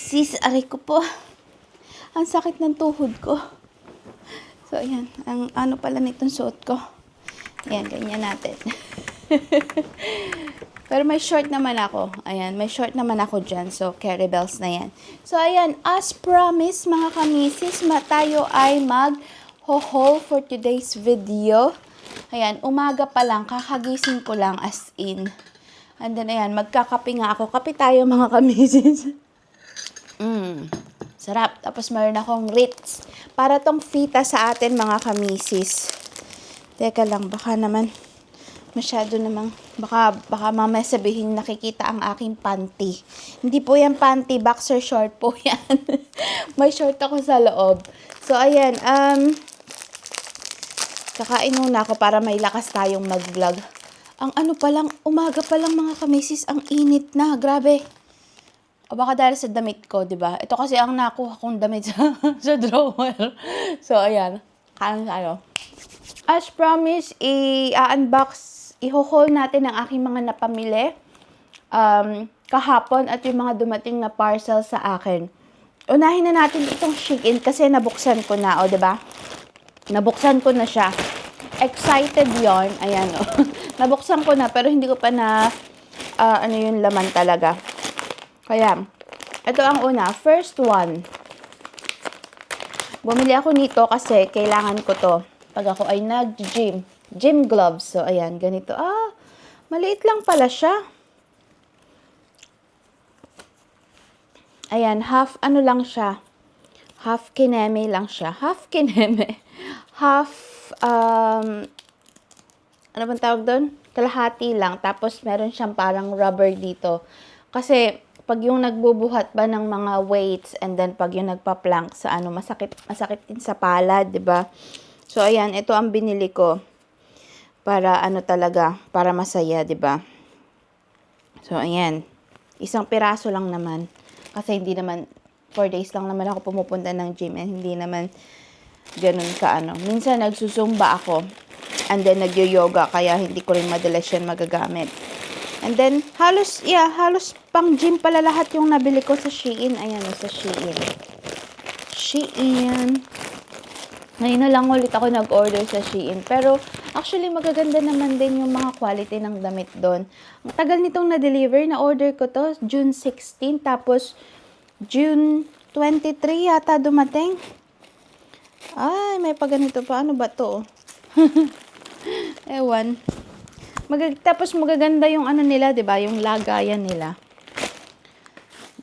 Sis, aray ko po. Ang sakit ng tuhod ko. So, ayan. Ang ano pala nitong suot ko. Ayan, ganyan natin. Pero may short naman ako. Ayan, may short naman ako dyan. So, carry bells na yan. So, ayan. As promised, mga kamisis, tayo ay mag-haul for today's video. Ayan, umaga pa lang. Kakagising ko lang as in. And then, ayan, magkakape nga ako. Kape tayo, mga kamisis. Sarap. Tapos meron akong Ritz. Para tong fita sa atin, mga kamisis. Teka lang, baka naman masyado namang, baka mamaya sabihin nakikita ang aking panty. Hindi po yan panty, boxer short po yan. May short ako sa loob. So, ayan, kakain muna ako para may lakas tayong mag-vlog. Ang ano pa lang, umaga pa lang, mga kamisis, ang init na. Grabe. O baka dahil sa damit ko, 'di ba? Ito kasi ang nakuha kong damit sa drawer. So, ayan. Kain tayo. As promised, i-unbox, i-haul natin ang aking mga napamili kahapon at yung mga dumating na parcel sa akin. Unahin na natin itong Shein kasi nabuksan ko na, o 'di ba? Nabuksan ko na siya. Excited 'yon. Ayan, o. Nabuksan ko na pero hindi ko pa na ano yung laman talaga. Kaya, ito ang una. First one. Bumili ako nito kasi kailangan ko to pag ako ay nag-gym. Gym gloves. So, ayan, ganito. Maliit lang pala siya. Ayan, half ano lang siya. Half kineme lang siya. Half kineme. Half, ano bang tawag doon? Kalahati lang. Tapos, meron siyang parang rubber dito. Kasi, pag yung nagbubuhat ba ng mga weights and then pag yung nagpa-plank sa ano, masakit din sa palad, 'di ba? So ayan, ito ang binili ko para ano talaga, para masaya, 'di ba? So ayan. Isang piraso lang naman kasi hindi naman 4 days lang naman ako pumupunta ng gym and hindi naman ganun ka ano. Minsan nagsusumba ako and then nagyo-yoga kaya hindi ko rin madalas yan magagamit. And then, halos pang gym pala lahat yung nabili ko sa Shein. Ayan, sa Shein. Shein. Ngayon na lang ulit ako nag-order sa Shein. Pero, actually, magaganda naman din yung mga quality ng damit doon. Ang tagal nitong na-deliver. Na-order ko to June 16. Tapos, June 23 yata dumating. Ay, may pa ganito pa. Ano ba to? Ewan. Tapos magaganda yung ano nila, 'di ba? Yung lagayan nila.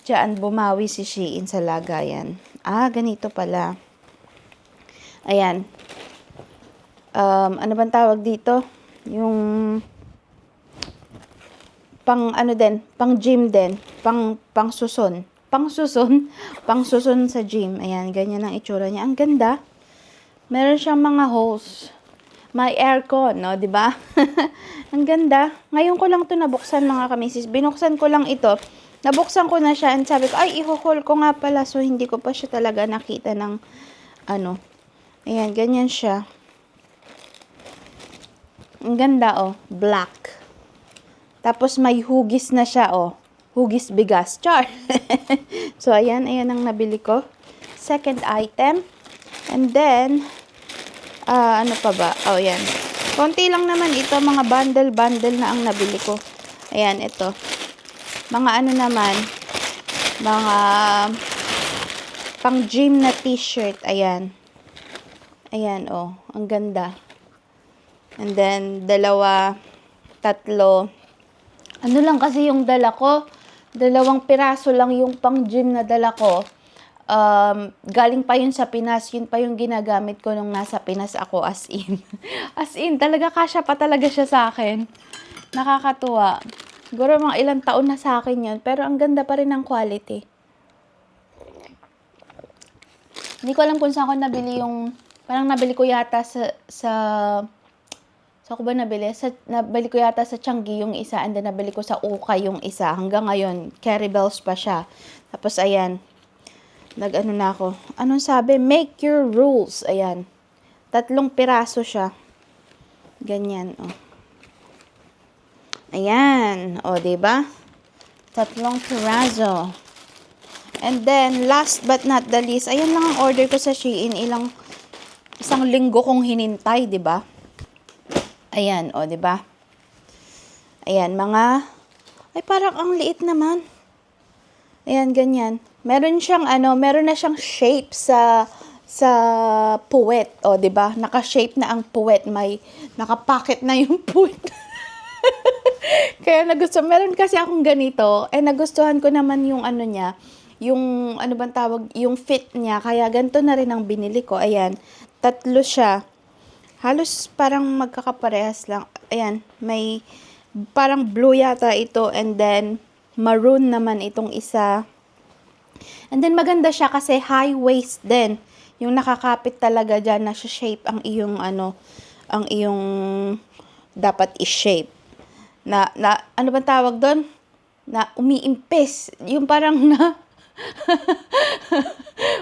Diyan bumawi si Shein sa lagayan. Ganito pala. Ayan. Ano bang tawag dito? Yung pang ano din, pang gym din, pang suson. Pang suson sa gym. Ayan, ganyan ang itsura niya. Ang ganda. Meron siyang mga holes. May aircon, no, 'di ba? Ang ganda. Ngayon ko lang 'to nabuksan, mga kamisis. Binuksan ko lang ito. Nabuksan ko na siya and sabi ko, ay, i-haul ko nga pala. So, hindi ko pa siya talaga nakita ng ano. Ayan, ganyan siya. Ang ganda, oh. Black. Tapos, may hugis na siya, oh. Hugis bigas. Char! So, ayan ang nabili ko. Second item. And then, ano pa ba? Oh, yan. Konti lang naman ito. Mga bundle na ang nabili ko. Ayan, ito. Mga ano naman. Mga pang gym na t-shirt. Ayan. Ayan, oh. Ang ganda. And then, tatlo. Ano lang kasi yung dala ko. 2 piraso lang yung pang gym na dala ko. Galing pa yun sa Pinas, yun pa yung ginagamit ko nung nasa Pinas ako, as in. As in, talaga kasya pa talaga siya sa akin. Nakakatuwa. Siguro mga ilang taon na sa akin yun, pero ang ganda pa rin ng quality. Hindi ko alam kung saan ko nabili yung, parang nabili ko yata sa ko ba nabili? Nabili ko yata sa Changi yung isa, and then nabili ko sa Ukay yung isa. Hanggang ngayon, carry bells pa siya. Tapos ayan, nag-ano na ako. Anong sabi? Make your rules. Ayan. 3 piraso siya. Ganyan, oh. Ayan. O, diba? 3 piraso. And then, last but not the least, ayan lang ang order ko sa Shein. Isang linggo kong hinintay, di ba? Ayan, o, di ba? Ayan, ay parang ang liit naman. Ayan, ganyan. Meron na siyang shape sa puwet. O, di ba? Naka-shape na ang puwet. Nakapacket na yung puwet. Kaya meron kasi akong ganito. Nagustuhan ko naman yung niya. Yung, yung fit niya. Kaya ganito na rin ang binili ko. Ayan. 3 siya. Halos parang magkakaparehas lang. Ayan. May parang blue yata ito. And then, maroon naman itong isa. And then, maganda siya kasi high waist din. Yung nakakapit talaga dyan na shape ang iyong ang iyong dapat i-shape. Ano bang tawag doon? Na umiimpis. Yung parang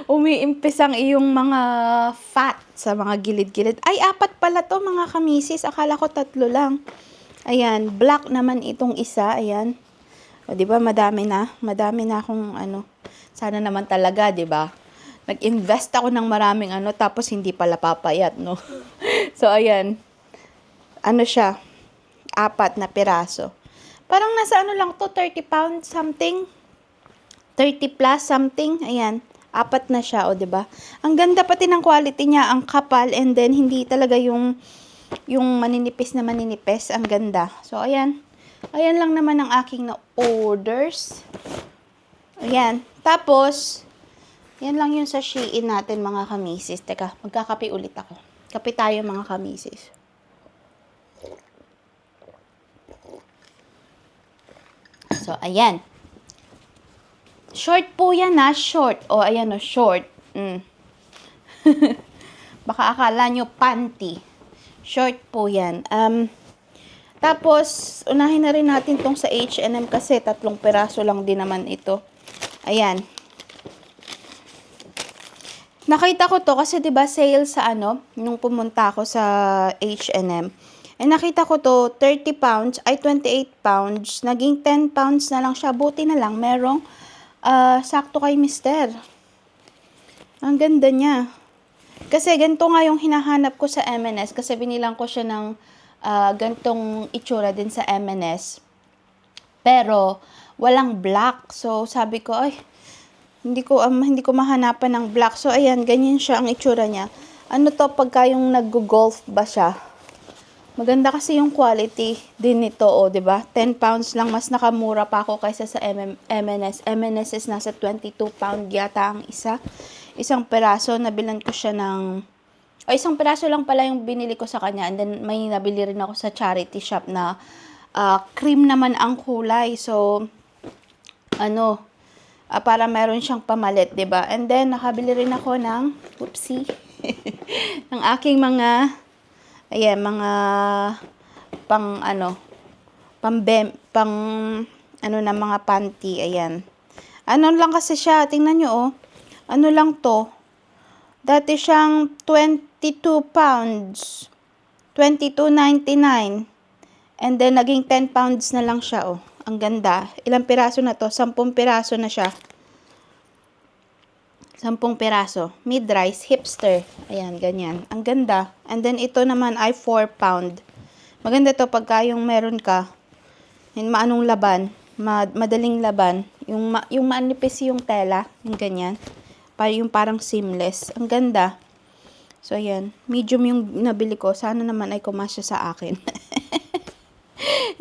umiimpis ang iyong mga fat sa mga gilid-gilid. Ay, 4 pala to mga kamisis. Akala ko 3 lang. Ayan, black naman itong isa. Ayan. O, di ba, madami na akong sana naman talaga, di ba? Nag-invest ako ng maraming tapos hindi pala papayat, no? So, ayan. Siya? 4 na piraso. Parang nasa lang to, 30 pounds something. 30 plus something. Ayan. 4 na siya, o, di ba? Ang ganda pati ng quality niya, ang kapal, and then hindi talaga yung maninipis na maninipis. Ang ganda. So, ayan. Ayan lang naman ang aking na-orders. Ayan. Tapos, yan lang yung sa Shein natin, mga kamisis. Teka, magkakape ulit ako. Kape tayo, mga kamisis. So, ayan. Short po yan, ha? Short. O, ayan, o, short. Baka akala nyo panty. Short po yan. Tapos, unahin na rin natin tong sa H&M kasi 3 piraso lang din naman ito. Ayan. Nakita ko to kasi 'di ba sale sa nung pumunta ako sa H&M. Nakita ko to 30 pounds, ay 28 pounds, naging 10 pounds na lang siya. Buti na lang merong sakto kay mister. Ang ganda niya. Kasi ganito nga yung hinahanap ko sa M&S kasi binilang ko siya ng gantong itsura din sa M&S. Pero walang black. So sabi ko, ay hindi ko mahanapan ng black. So ayan, ganyan siya ang itsura niya. Pagka yung nag-golf ba siya? Maganda kasi yung quality din nito, o, 'di ba? 10 pounds lang, mas nakamura pa ako kaysa sa M&S. M&S is nasa 22 pound yata ang isa. Isang peraso, nabilan ko siya ng isang peraso lang pala yung binili ko sa kanya. And then, may nabili rin ako sa charity shop na cream naman ang kulay. So, para meron siyang pamalit, 'di ba? And then, nakabili rin ako ng, whoopsie, ng aking mga na mga panty. Ayan. Lang kasi siya, tingnan nyo, oh. Lang to. Dati siyang 22 pounds. 22.99. And then, naging 10 pounds na lang siya, oh. Ang ganda. Ilang piraso na to? 10 piraso na siya. 10 piraso. Mid-rise, hipster. Ayan, ganyan. Ang ganda. And then, ito naman ay 4 pound. Maganda to pagka yung meron ka. Maanong laban. Madaling laban. Yung manipis yung tela. Yung ganyan. Yung parang seamless. Ang ganda. So, ayan. Medium yung nabili ko. Sana naman ay kumasya sa akin.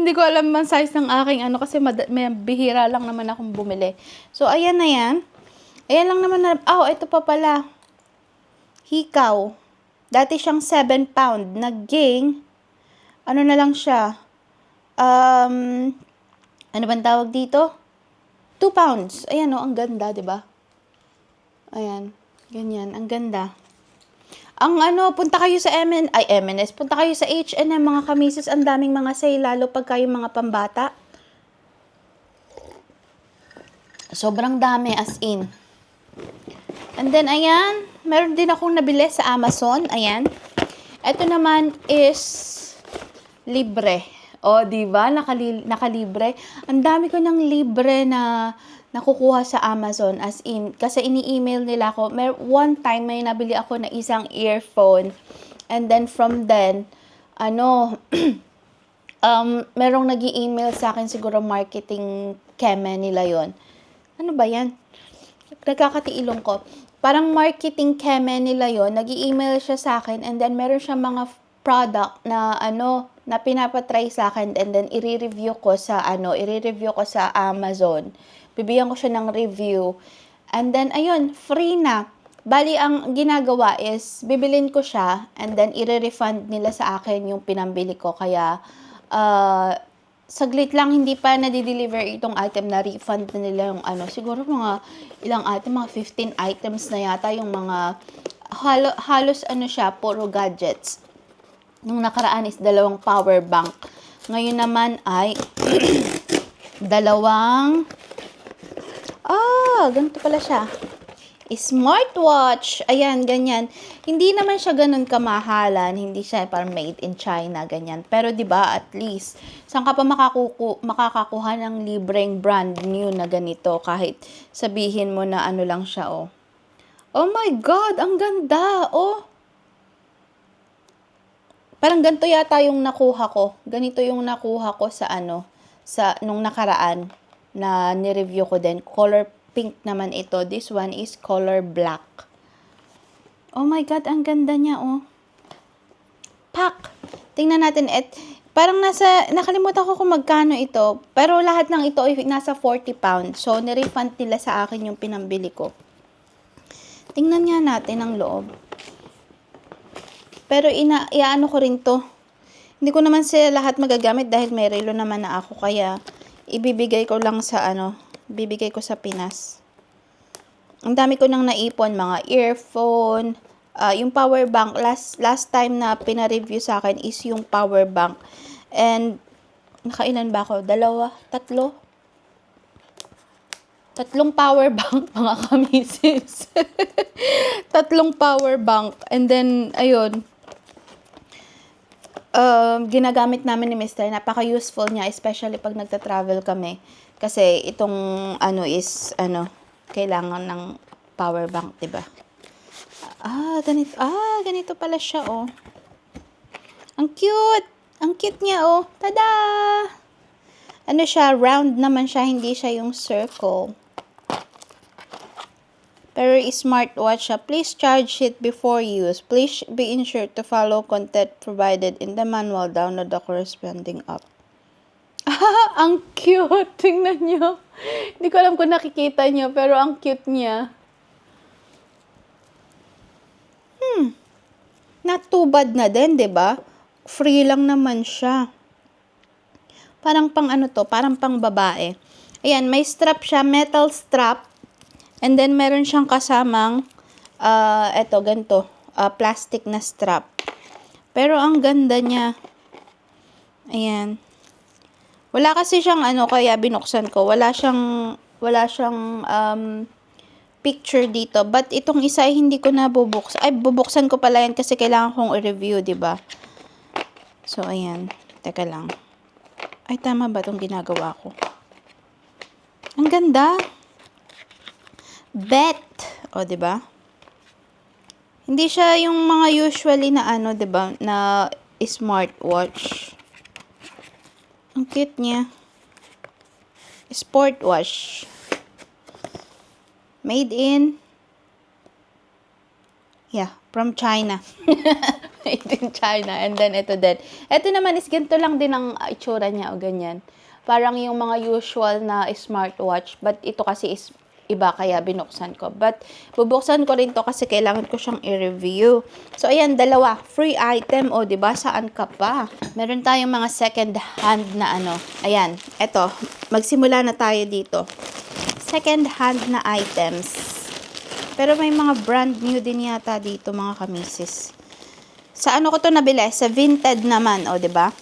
Hindi ko alam ang size ng aking kasi may bihira lang naman akong bumili. So, ayan na yan. Ayan lang naman na, ito pa pala. Hikaw. Dati siyang 7 pound. Naging, na lang siya. Ano bang tawag dito? 2 pounds. Ayan, ang ganda, 'di ba? Ayan, ganyan, ang ganda. Ang punta kayo sa M&S, punta kayo sa H&M, mga kamisis, ang daming mga sale, lalo pagka yung mga pambata. Sobrang dami, as in. And then, ayan, meron din akong nabili sa Amazon. Ayan. Ito naman is libre. O, diba? Nakalibre. Ang dami ko ng libre na nakukuha sa Amazon, as in, kasi ini-email nila ako. One time, may nabili ako na isang earphone, and then from then, merong nag-i-email sa akin, siguro marketing keme nila yon. Ano ba yan? Nagkakatiilong ko. Parang marketing keme nila yon, nag-i-email siya sa akin, and then meron siya mga product na na pinapatry sa akin, and then i-review ko sa Amazon. Bibigyan ko siya ng review. And then ayun, free na. Bali ang ginagawa is bibilin ko siya, and then i-refund nila sa akin yung pinambili ko. Kaya saglit lang, hindi pa na-deliver itong item, na refund na nila yung siguro mga ilang item, mga 15 items na yata yung mga halos siya, puro gadgets. Nung nakaraan is 2 power bank. Ngayon naman ay ganito pala siya. Smartwatch. Ayan, ganyan. Hindi naman siya ganun kamahalan. Hindi siya parang made in China, ganyan. Pero 'di ba, at least saan ka pa makakakuha ng libreng brand new na ganito, kahit sabihin mo na lang siya, oh. Oh my God, ang ganda, oh. Parang ganito yata yung nakuha ko. Ganito yung nakuha ko sa nung nakaraan na ni-review ko din. Color pink naman ito. This one is color black. Oh my God, ang ganda niya, oh. Pack. Tingnan natin. Parang nakalimutan ko kung magkano ito. Pero lahat ng ito ay nasa 40 pounds. So, nirefund nila sa akin yung pinambili ko. Tingnan nga natin ang loob. Pero iaano ko rin to. Hindi ko naman sila lahat magagamit dahil may relo naman na ako. Kaya, ibibigay ko lang sa bibigay ko sa Pinas. Ang dami ko nang naipon, mga earphone, yung power bank. Last time na pina-review sa akin is yung power bank. And, nakailan ba ako? 2? 3? 3 power bank, mga kamisis. 3 power bank. And then, ayun. Ginagamit namin ni Mr. Napaka-useful niya, especially pag nagta-travel kami. Kasi itong kailangan ng power bank, 'di ba? Ganito pala siya, oh. Ang cute. Ang cute niya, oh. Tada! Siya, round naman siya, hindi siya yung circle. Pero smartwatch siya. Please charge it before use. Please be ensured to follow content provided in the manual. Download the corresponding app. Ang cute! Tingnan nyo. Hindi ko alam kung nakikita nyo, pero ang cute niya. Not too bad na din, 'di ba? Free lang naman siya. Parang parang pang babae. Ayan, may strap siya, metal strap. And then, meron siyang kasamang, ganito, plastic na strap. Pero, ang ganda niya. Ayan. Wala kasi siyang, kaya binuksan ko. Wala siyang picture dito. But, itong isa ay hindi ko na bubuksan. Ay, bubuksan ko pala yan kasi kailangan kong i-review, diba? So, ayan. Teka lang. Ay, tama ba itong ginagawa ko? Ang ganda. Bet. O, diba? Hindi siya yung mga usually na diba? Na smartwatch. Ang cute niya. Sportwatch. Made in from China. Made in China. And then, ito din. Ito naman is ganito lang din ang itsura niya o ganyan. Parang yung mga usual na smartwatch. But ito kasi is iba, kaya binuksan ko. But, bubuksan ko rin to kasi kailangan ko siyang i-review. So, ayan, 2. Free item. O, diba? Saan ka pa? Meron tayong mga second hand na Ayan, eto. Magsimula na tayo dito. Second hand na items. Pero may mga brand new din yata dito, mga kamisis. Sa ko to nabili? Sa Vinted naman. O, diba?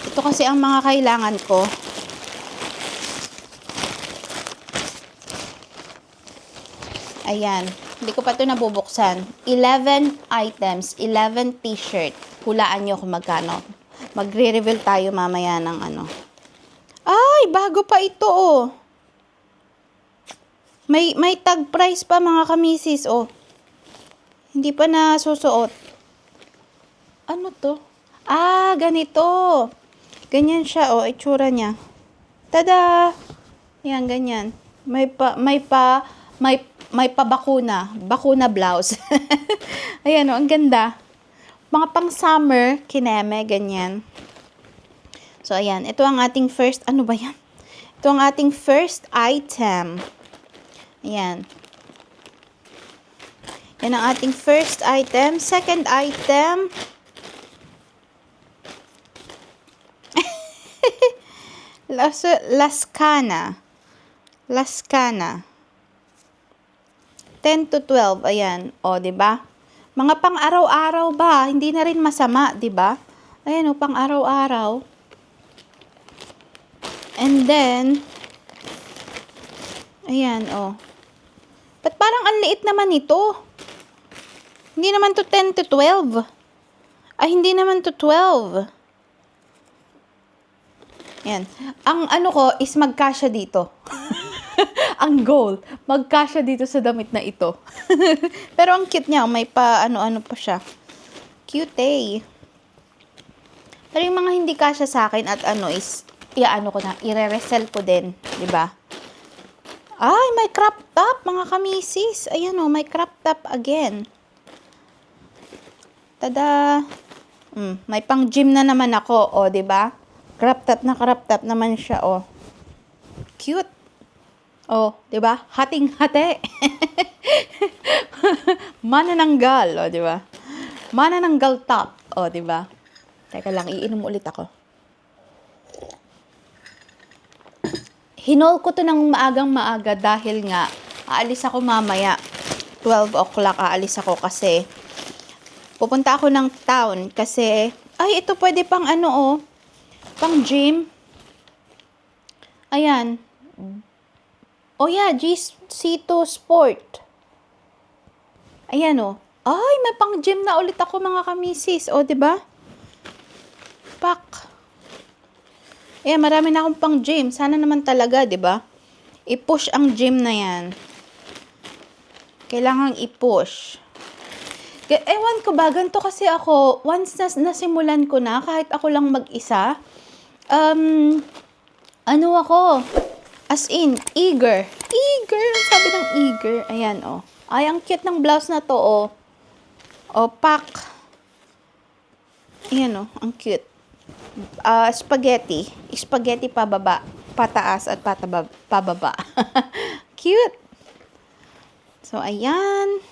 Ito kasi ang mga kailangan ko. Ayan. Hindi ko pa ito nabubuksan. 11 items. 11 t-shirt. Hulaan nyo kung magkano. Magre-reveal tayo mamaya ng Ay, bago pa ito, oh. May tag price pa mga kamisis, oh. Hindi pa nasusuot. Ano to? Ah, ganito. Ganyan siya, oh, itsura niya. Tada! Yan, ganyan. May pa bakuna. Bakuna blouse. Ayan, oh, ang ganda. Mga pang summer, kineme, ganyan. So, ayan. Ito ang ating first, ano ba yan? Ito ang ating first item. Ayan. Yan ang ating first item. Second item. Lascana. 10 to 12. Ayan. O, diba? Mga pang araw-araw ba? Hindi na rin masama, diba? Ayan o, pang araw-araw. And then, ayan o. Ba't parang ang liit naman ito? Hindi naman to 10 to 12. Ay, hindi naman to 12. Yan. Ang ano ko is magkasya dito. Ang goal, magkasya dito sa damit na ito. Pero ang cute niya, may pa ano-ano pa siya. Cute eh. Pero yung mga hindi kasya sa akin at ano is, iaano ko na, ire-resell ko din. Diba? Ay, may crop top, mga kamisis. Ayan o, may crop top again. Tada! May pang gym na naman ako, o, diba? Crop top naman siya, oh. Cute. Oh, 'di ba? Hating-hati. Manananggal, oh, 'di ba? Manananggal top, oh, 'di ba? Teka lang, iinom ulit ako. Hinol ko 'to ng maagang-maaga dahil nga aalis ako mamaya. 12 o'clock aalis ako kasi pupunta ako ng town kasi ay ito pwede pang ano, oh. Pang gym. Ayan. Oh yeah, GC2 Sport. Ayan oh. Ay, may pang gym na ulit ako mga kamisis. O, oh, diba? Pak. Ayan, marami na akong pang gym. Sana naman talaga, diba? I-push ang gym na yan. Kailangang i-push. Ewan ko ba, ganito kasi ako, once nasimulan ko na, kahit ako lang mag-isa, ano ako, as in, eager, sabi ng eager, ayan, oh. Ay, ang cute ng blouse na to, oh. Oh, pak. Ayan, oh, ang cute. Spaghetti pababa, pataas at pababa. Cute. So, ayan.